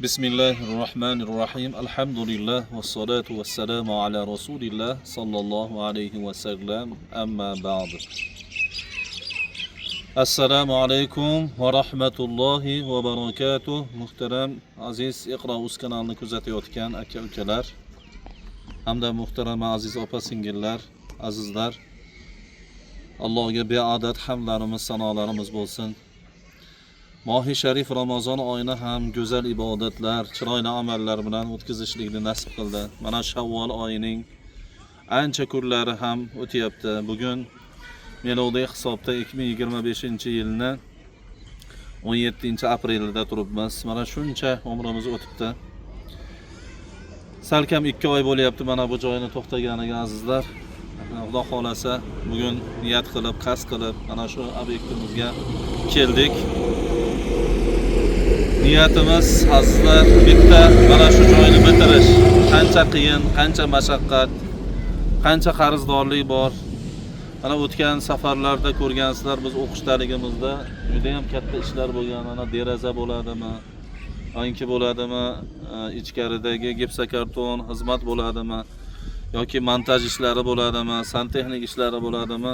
Bismillahirrahmanirrahim. Alhamdulillah vassalatu vassalamu ala Rasulillah sallallohu alayhi va sallam. Amma ba'd. Assalomu alaykum va rahmatullohi va barakatuh. Muhtaram aziz Iqro.uz kanalini kuzatayotgan aka-ukalar hamda muhtaram aziz opa-singillar, azizlar, Allohga beadad hamdlarimiz, sanolarimiz bo'lsin. Mohi sharif Ramazon oyini ham go'zal ibodatlar, chiroyli amallar bilan o'tkazishlikni nasib qildi. Mana Shavvol oyining ancha kunlari ham o'tyapti. Bugun melodiy hisobda 2025-yilni 17-aprelida turibmiz. Mana shuncha umrimiz o'tibdi. Salkam 2 oy bo'lyapti mana bu joyni to'xtaganiga azizlar. Xudo xolasa bugun niyat qilib, qasd qilib mana shu obyektimizga keldik. Niyatimiz azizlar bitta, mana shu joyni bitirish. Qancha qiyin, qancha mashaqqat, qancha qarzdorlik bor. Mana o'tgan safarlarda ko'rgansizlar, biz o'qishdaligimizda juda ham katta ishlar bo'lgan. Mana deraza bo'ladimi, anki bo'ladimi, ichkaridagi gipsokarton xizmat bo'ladimi, yoki montaj ishlari bo'ladimi, santexnik ishlari bo'ladimi,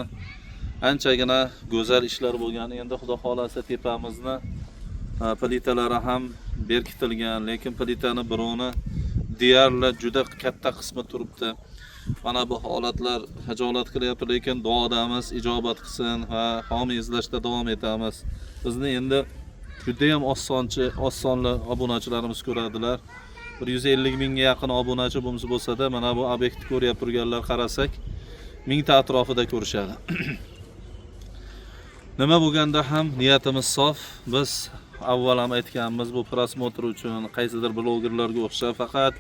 anchagina go'zal ishlar bo'lgan. Endi xudo xolasa tepamizni plitalari ham berkitilgan, lekin plitani birovni deyarli juda katta qismi turibdi. Mana bu holatlar hajolat qilyapti, lekin duodamiz ijobat qilsin va homiy izlashda davom etamiz. Bizni endi juda ham osonli obunachilarimiz ko'radilar. 150 mingga yaqin obunachi bo'lsa-da, mana bu obyektni ko'ryap turganlar qarasak 1000 ta atrofida ko'rishadi. Nima bo'lganda ham niyatimiz sof. Biz avval ham aytganmiz, bu prosmotr uchun qaysidir blogerlarga o'xshab faqat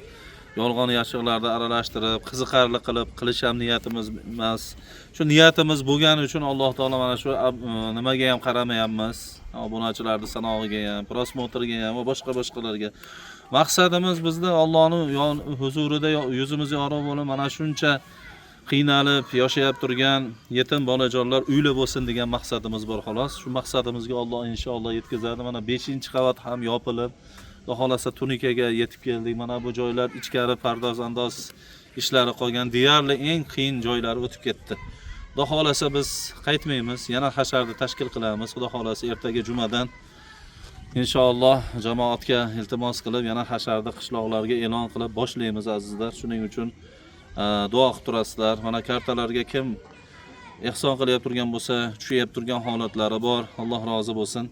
yolg'on yashiqlarni aralashtirib, qiziqarli qilib qilish ham niyatimiz emas. Shu niyatimiz bo'lgani uchun Alloh taolo mana shu nimaga ham qaramayapmiz. Obunachilarning sanog'iga ham, prosmotrga ham va boshqalarga. Maqsadimiz bizda Allohning huzurida yuzimiz yorug' bo'lib, mana shuncha qiynalib yashayib turgan yetim bolajonlar uyli bo'lsin degan maqsadimiz bor xolos. Shu maqsadimizga Alloh inshaalloh yetkazadi. Mana 5-qavat ham yopilib, xudo xolasa tunikaga yetib keldik. Mana bu joylar ichkari pardoz-andoz ishlari qolgan, deyarli eng qiyin joylari o'tib ketdi. Xudo xolasa biz qaytmaymiz, yana hasharni tashkil qilamiz. Xudo xolasa ertaga jumadan inshaalloh jamoatga iltimos qilib, yana hasharni qishloqlarga e'lon qilib boshlaymiz azizlar. Shuning uchun duo qilib turasizlar. Mana kartalarga kim ehson qilyap turgan bo'lsa, tushib turgan holatlari bor. Alloh rozi bo'lsin.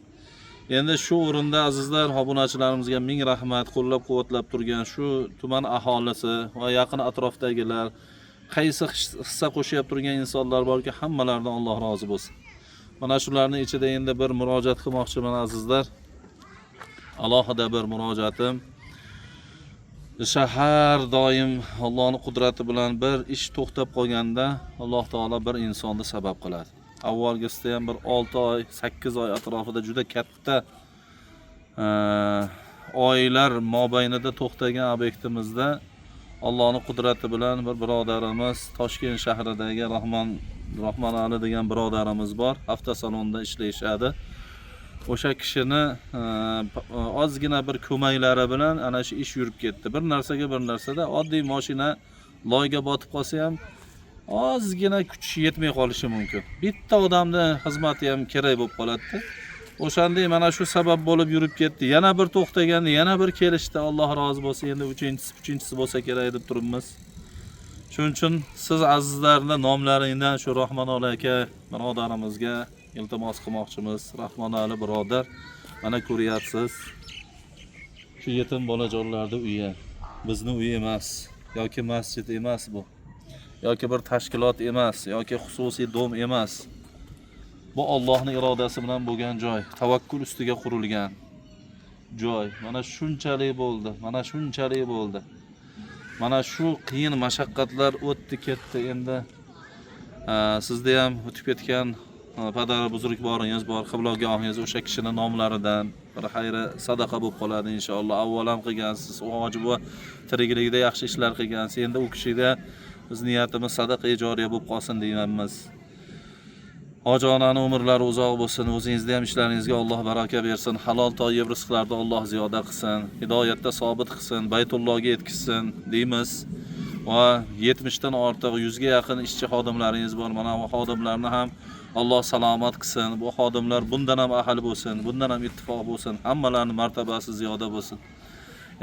Endi shu o'rinda azizlar, obunachilarimizga ming rahmat, qo'llab-quvvatlab turgan shu tuman aholisi va yaqin atrofdagilar, qaysi hissa qo'shib turgan insonlar borki, hammalaridan Alloh rozi bo'lsin. Mana shularning ichida endi bir murojaat qilmoqchiman azizlar. Alohida bir murojaatim, shahar doim Allohning qudrati bilan bir ish to'xtab qolganda Alloh taolo bir insonni sabab qiladi. Avvalgisida ham bir 6 oy, 8 oy atrofida juda katta oylar mobaynida to'xtagan obyektimizda Allohning qudrati bilan bir birodarimiz Toshkent shahridagi Rahmon Ali degan birodarimiz bor. Hafta salonida ishlayshadi. O'sha kishini ozgina bir ko'maklari bilan ana shu ish yurib ketdi. Bir narsada oddiy mashina loyga botib qolsa ham ozgina kuch yetmay qolishi mumkin. Bitta odamni xizmati ham kerak bo'lib qoladi. O'shanday mana shu sabab bo'lib yurib ketdi. Yana bir to'xtaganda, yana bir kelishdi. Alloh rozi bo'lsin. Endi uchinchisi bo'lsa kerak deb turibmiz. Shuning uchun siz azizlarning nomlaringdan shu Rahmon Ali aka birodarimizga iltimos qilmoqchimiz. Rahmon Ali birodar, mana ko'ryapsiz. Shu yetim bolajonlarning uyi. Bizning uy emas, yoki masjid emas bu. Yoki bir tashkilot emas, yoki xususiy dom emas. Bu Allohning irodasi bilan bo'lgan joy, tavakkul ustiga qurilgan joy. Mana shunchalik bo'ldi, mana shunchalik bo'ldi. Mana shu qiyin mashaqqatlar o'tdi ketdi. Endi sizda ham o'tib ketgan padar buzrukvoringiz bor, qiblogohingiz, o'sha kishining nomlaridan bir xayri sadaqa bo'lib qoladi inshaalloh. Avval ham qilgansiz, u hoji bu tirikligida yaxshi ishlar qilgansiz. Endi u kishida biz niyatimiz sadaqa joriya bo'lib qolsin deymiz. Ojonaning umrlari uzoq bo'lsin, o'zingizda ham ishlaringizga Alloh baraka bersin, halol toyib rizqlarda Alloh ziyoda qilsin, hidoyatda sobit qilsin, Baytullohga yetkazsin deymiz. Va 70 dan ortiq 100 ga yaqin ishchi xodimlaringiz bor. Mana bu xodimlarni ham Alloh salomat qilsin. Bu xodimlar bundan ham ahil bo'lsin, bundan ham ittifoq bo'lsin, hammalarning martabasi ziyoda bo'lsin.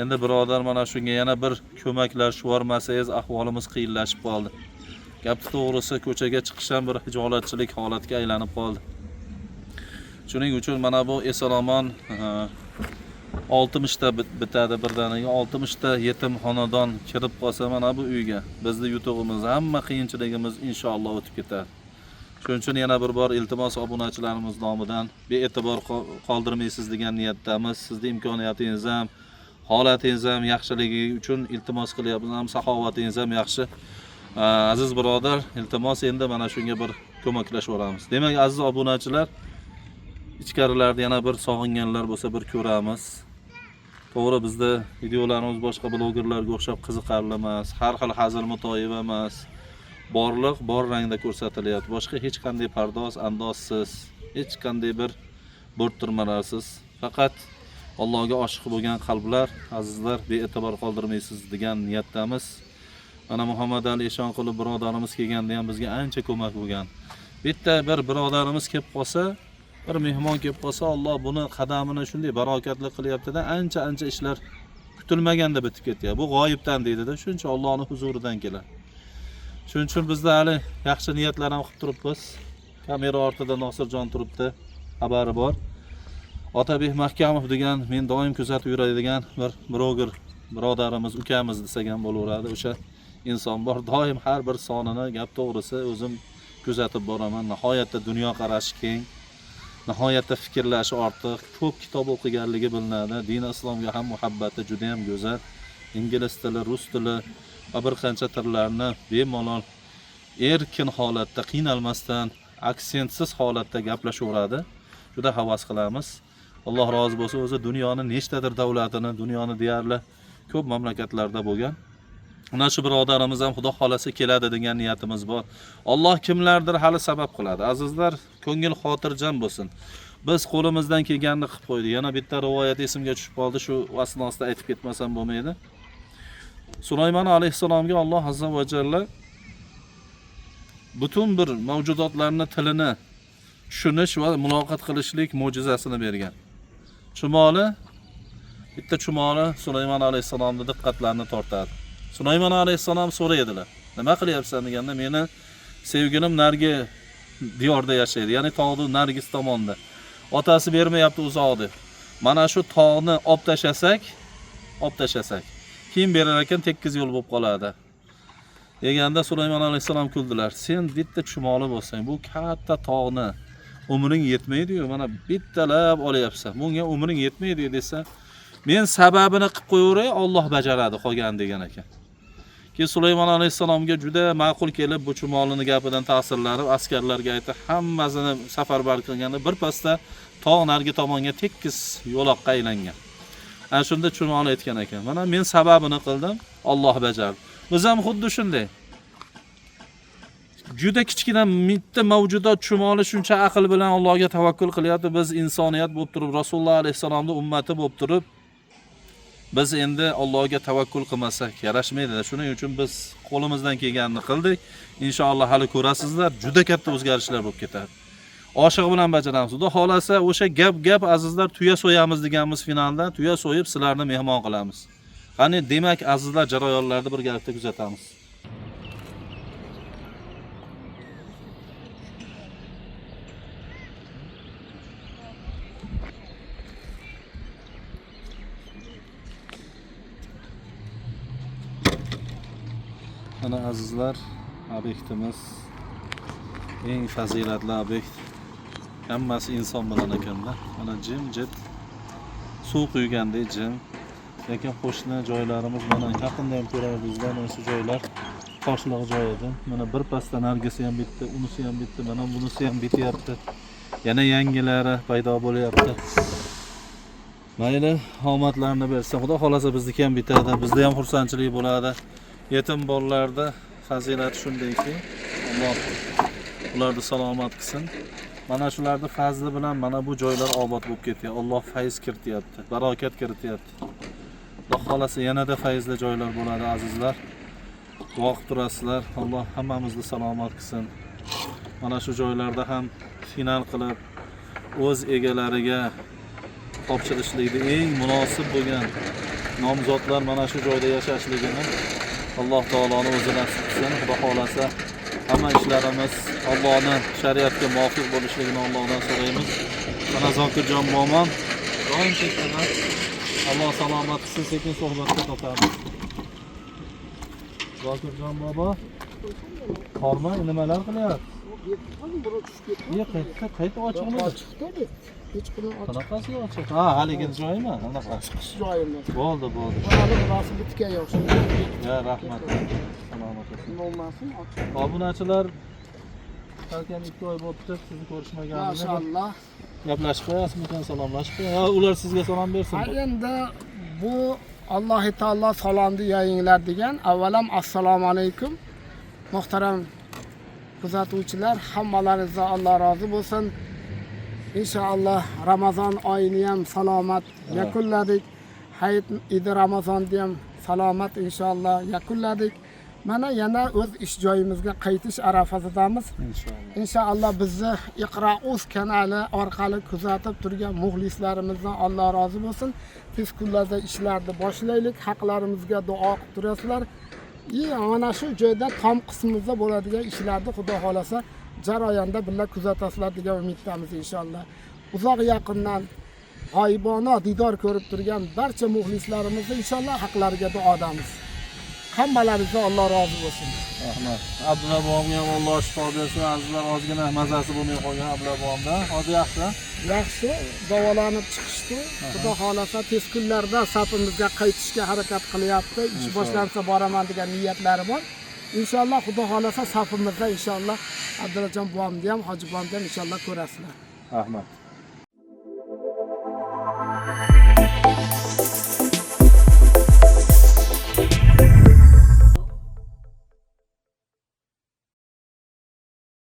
Endi birodar, mana shunga yana bir ko'maklash yubormasangiz ahvolimiz qiyinlashib qoldi. Gap to'g'risi ko'chaga chiqish ham bir hijolatchilik holatga aylanib qoldi. Shuning uchun mana bu eson-omon 60 ta bitadi birdaniga, 60 ta yetim xonadon kirib qolsa mana bu uyga bizni yutug'imiz, hamma qiyinchiligimiz inshaalloh o'tib ketadi. Shuning uchun yana bir bor iltimos obunachilarimiz nomidan bee'tibor qoldirmaysiz degan niyatdamiz. Sizning imkoniyatingiz ham, holatingiz ham yaxshiligi uchun iltimos qilyapmiz. Ham saxovatingiz ham yaxshi. Aziz birodar, iltimos endi mana shunga bir ko'maklashaveramiz. Demak, aziz obunachilar, ichkarilarda yana bir sog'inganlar bo'lsa bir ko'ramiz. To'g'ri, bizda videolarimiz boshqa blogerlarga o'xshab qiziqarli emas, har xil hazil mutoyib emas. Borliq bor rangda ko'rsatilyapti. Boshqa hech qanday pardoz, andozsiz, hech qanday bir bo'rttirmalarsiz. Faqat Allohga oshiq bo'lgan qalblar, azizlar, bee'tibor qoldirmaysiz degan niyatdamiz. Mana Muhammad Ali Eshonqulov birodarimiz kelganda ham bizga ancha ko'mak bo'lgan. Bitta bir birodarimiz kelib qolsa, bir mehmon kelib qolsa, Alloh buni qadamini shunday barokatli qilyapti-da, ancha ishlar kutilmaganda bitib ketyapti. Bu g'oyibdan deydi-da, shuncha Allohning huzuridan keladi. Shuning uchun bizda hali yaxshi niyatlar ham qilib turibmiz. Kamera ortida Nosirjon turibdi, xabari bor. Otabek Mahkamov degan men doim kuzatib yuradigan bir bloger birodarimiz, ukamiz desak ham bo'laveradi. O'sha inson bor, doim har bir sonini gap to'g'risi o'zim kuzatib boraman. Nihoyatda dunyo qarashi keng, nihoyatda fikrlashi ortiq, ko'p kitob o'qiganligi bilinadi. Din islomga ham muhabbati juda ham go'zal. Ingliz tili, rus tili va bir qancha tillarni bemalol erkin holatda, qiynalmasdan, aksentsiz holatda gaplashaveradi. Juda havas qilamiz. Alloh rozi bo'lsin. O'zi dunyoning nechtadir davlatini, dunyoni deyarli ko'p mamlakatlarda bo'lgan. Mana shu birodarimiz ham Xudo xolasa keladi degan niyatimiz bor. Alloh kimlardir hali sabab qiladi. Azizlar, ko'ngil xotirjam bo'lsin. Biz qo'limizdan kelganini qilib qo'ydik. Yana bitta rivoyat esimga tushib qoldi, shu asnosida aytib ketmasam bo'lmaydi. Sulaymon alayhisalomga Alloh azza va jalla butun bir mavjudotlarning tilini tushunish va muloqot qilishlik mo'jizasini bergan. Bitta chumoli Sulaymon alayhisalomning diqqatlarini tortadi. Sulaymon alayhisalom so'raydilar. Nima qilyapsan deganda, meni sevgilim nargi diyorda yashaydi, ya'ni tog'ning nargis tomonda. Otasi bermayapti uzoq deb. Mana shu tog'ni olib tashasak, keyin berar ekan tekkiz yo'l bo'lib qoladi. Deganda Sulaymon alayhisalom kuldilar. Sen bitta chumoli bo'lsang, bu katta tog'ni umring yetmaydi-yu, mana bittalab olyapsan. Bunga umring yetmaydi desa, men sababini qilib qo'yaveray, Alloh bajaradi qolgan degan ekan. Ki Sulaymon alayhisalomga juda ma'qul kelib, bu chumolining gapidan ta'sirlanib askarlarga aytdi, hammasini safarbar qilganda bir pasda tog' nargi tomonga tekis yo'loqqa aylangan. Ana shunda chumoli aytgan ekan, mana men sababini qildim, Alloh bajardi. Biz ham xuddi shunday. Juda kichkina mitta mavjudot chumoli shuncha aql bilan Allohga tavakkul qilyapti. Biz insoniyat bo'lib turib, Rasululloh alayhisalomning ummati bo'lib turib, biz endi Allohga tavakkul qilmasak yarashmaydi. Shuning uchun biz qo'limizdan kelganini qildik. Inshaalloh hali ko'rasizlar, juda katta o'zgarishlar bo'lib ketadi. Oshiq bilan bajaramiz. Xudo xolasa o'sha gap azizlar, tuya so'yamiz deganmiz finalda, tuya so'yib sizlarni mehmon qilamiz. Qani demak azizlar, jarayonlarni birgalikda kuzatamiz. Mana azizlar, obyektimiz eng fazilatli obyekt. Hammasi inson bilan ekanda. Mana jim-jit, suv quygandek jim. Lekin qo'shni joylarimiz mana yaqinda ham ko'rarsizlar, mana shu joylar toshliq joy edi. Mana bir pasda nargisi ham bitdi, unisi ham bitdi, mana bunisi ham bityapti. Yana yangilari paydo bo'lyapti. Mayli, omadlarni bersa, Xudo xolasa bizniki ham bitadi, bizda ham xursandchilik bo'ladi. Yetim bolalarda fazilat shundayki, Alloh ularni salomat qilsin. Mana shularning fazli bilan mana bu joylar obod bo'lib ketyapti. Alloh fayz kirityapti, barokat kirityapti. Alloh xolasa yanada fayzli joylar bo'ladi azizlar. Duo qilib turasizlar. Alloh hammamizni salomat qilsin. Mana shu joylarda ham final qilib o'z egalariga topshirishlikda eng munosib bo'lgan nomzodlar mana shu joyda yashashligini Alloh taoloning o'zi nasib qilsin. Xudo xolasa hamma ishlarimiz Allohning shariatiga muvofiq bo'lishligini Allohdan so'raymiz. Mana Zokirjon momon doim ketaman. Alloh salomat qilsin, sekin suhbatga topamiz. Zokirjon bobo, qorma nimalar qilyapsiz? Qayta ochiqmi? Hech qanday Qanaqasi ochiq? Ha, haligi joymi? Anaqa. chiqish joyimiz. Bo'ldi. Mana burasi bitgan o'xshaydi. Ya, rahmat. Salomat bo'lsin. Bo'lmasin, ochiq. Obunachilar salkam 2 oy bo'libdi, sizni ko'rishmaganimiz. Maşallah. Gaplashib qo'yasizmi, salomlashib qo'ying. Ha, ular sizga salom bersin. Endi bu Alloh taolo salomni yayinglar degan. Avvalam assalomu alaykum. Muhtaram kuzatuvchilar, hammalaringizdan Alloh rozi bo'lsin. İnşallah Ramazon oyini ham salomat yakunladik. Hayit Idi Ramazonni ham salomat inshaalloh yakunladik. Mana yana o'z ish joyimizga qaytish arafasidamiz. Inshaalloh bizni Iqro.uz kanali orqali kuzatib turgan muxlislarimizdan Alloh rozi bo'lsin. Tez kunlarda ishlarni boshlaylik, haqlarimizga duo qilib turasizlar. Mana shu joyda tom qismimizda bo'ladigan ishlarni Xudo xolasa jarayonda birga kuzatasizlar degan umiddamiz inshaalloh. Uzoq yaqindan g'oyibona didor ko'rib turgan barcha muxlislarimizni inshaalloh haqlariga duodamiz. Hammalaringizdan Alloh rozi bo'lsin. Rahmat. Abdulla bobomga ham Alloh shifo bersin. Azizlar ozgina mazasi bo'lmay qolgan Abdulla bobomda. Hozir yaxshi. Yaxshi, davolanib chiqishdi. Xudo xolasa tez kunlarda safimizga qaytishga harakat qilyapti. Ish boshlansa boraman degan niyatlari bor. İnşallah Xudo xolasa safimizda inshaalloh Abdulajon buvamni ham, Hoji buvamni ham inshaalloh ko'rasizlar. Rahmat.